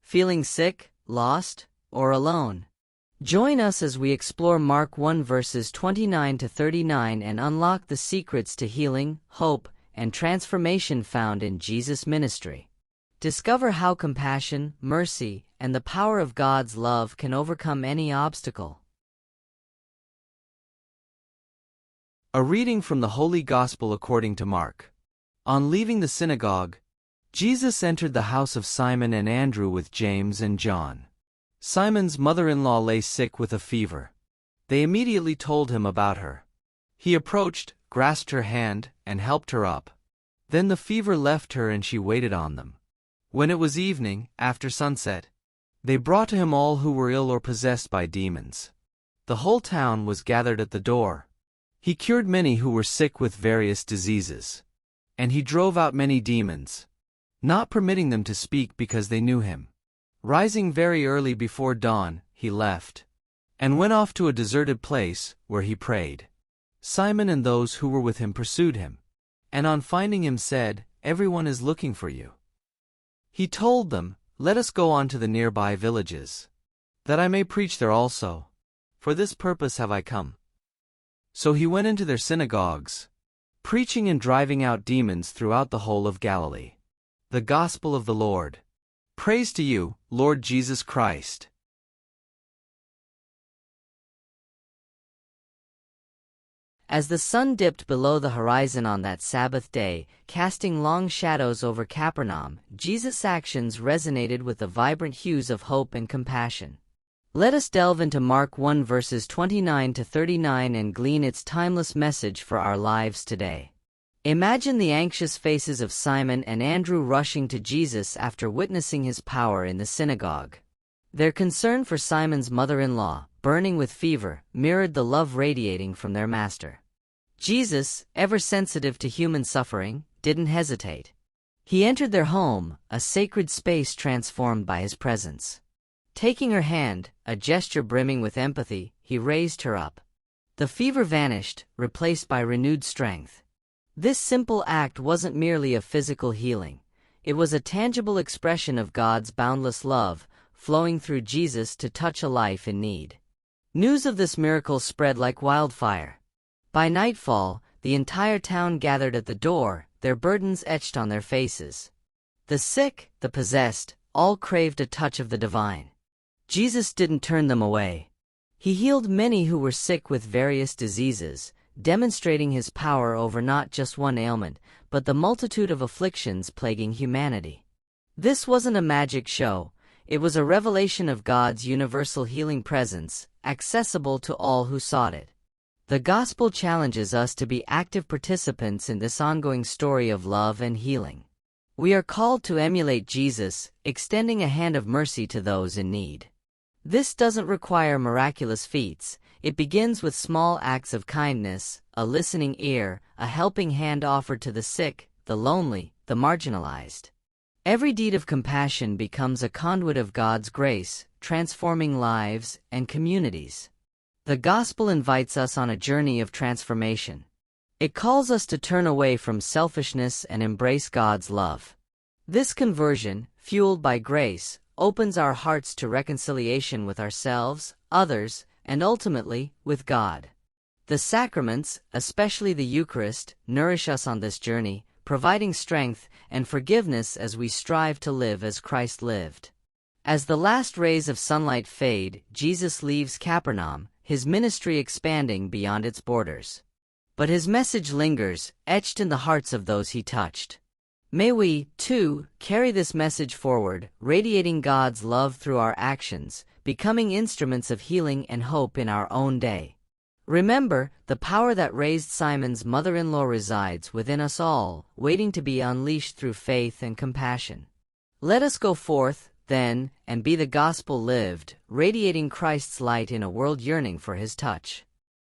feeling sick, lost, or alone? Join us as we explore Mark 1 verses 29 to 39 and unlock the secrets to healing, hope, and transformation found in Jesus' ministry. Discover how compassion, mercy, and the power of God's love can overcome any obstacle. A reading from the Holy Gospel according to Mark. On leaving the synagogue, Jesus entered the house of Simon and Andrew with James and John. Simon's mother-in-law lay sick with a fever. They immediately told him about her. He approached, grasped her hand, and helped her up. Then the fever left her and she waited on them. When it was evening, after sunset, they brought to him all who were ill or possessed by demons. The whole town was gathered at the door. He cured many who were sick with various diseases. And he drove out many demons, not permitting them to speak because they knew him. Rising very early before dawn, he left, and went off to a deserted place, where he prayed. Simon and those who were with him pursued him, and on finding him said, "Everyone is looking for you." He told them, "Let us go on to the nearby villages, that I may preach there also. For this purpose have I come." So he went into their synagogues, preaching and driving out demons throughout the whole of Galilee. The Gospel of the Lord. Praise to you, Lord Jesus Christ. As the sun dipped below the horizon on that Sabbath day, casting long shadows over Capernaum, Jesus' actions resonated with the vibrant hues of hope and compassion. Let us delve into Mark 1 verses 29 to 39 and glean its timeless message for our lives today. Imagine the anxious faces of Simon and Andrew rushing to Jesus after witnessing his power in the synagogue. Their concern for Simon's mother-in-law, burning with fever, mirrored the love radiating from their master. Jesus, ever sensitive to human suffering, didn't hesitate. He entered their home, a sacred space transformed by his presence. Taking her hand, a gesture brimming with empathy, he raised her up. The fever vanished, replaced by renewed strength. This simple act wasn't merely a physical healing. It was a tangible expression of God's boundless love, flowing through Jesus to touch a life in need. News of this miracle spread like wildfire. By nightfall, the entire town gathered at the door, their burdens etched on their faces. The sick, the possessed, all craved a touch of the divine. Jesus didn't turn them away. He healed many who were sick with various diseases, demonstrating his power over not just one ailment, but the multitude of afflictions plaguing humanity. This wasn't a magic show. It was a revelation of God's universal healing presence, accessible to all who sought it. The gospel challenges us to be active participants in this ongoing story of love and healing. We are called to emulate Jesus, extending a hand of mercy to those in need. This doesn't require miraculous feats. It begins with small acts of kindness, a listening ear, a helping hand offered to the sick, the lonely, the marginalized. Every deed of compassion becomes a conduit of God's grace, transforming lives and communities. The gospel invites us on a journey of transformation. It calls us to turn away from selfishness and embrace God's love. This conversion, fueled by grace, opens our hearts to reconciliation with ourselves, others, and ultimately, with God. The sacraments, especially the Eucharist, nourish us on this journey, providing strength and forgiveness as we strive to live as Christ lived. As the last rays of sunlight fade, Jesus leaves Capernaum, his ministry expanding beyond its borders. But his message lingers, etched in the hearts of those he touched. May we, too, carry this message forward, radiating God's love through our actions, becoming instruments of healing and hope in our own day. Remember, the power that raised Simon's mother-in-law resides within us all, waiting to be unleashed through faith and compassion. Let us go forth, then, and be the gospel lived, radiating Christ's light in a world yearning for his touch.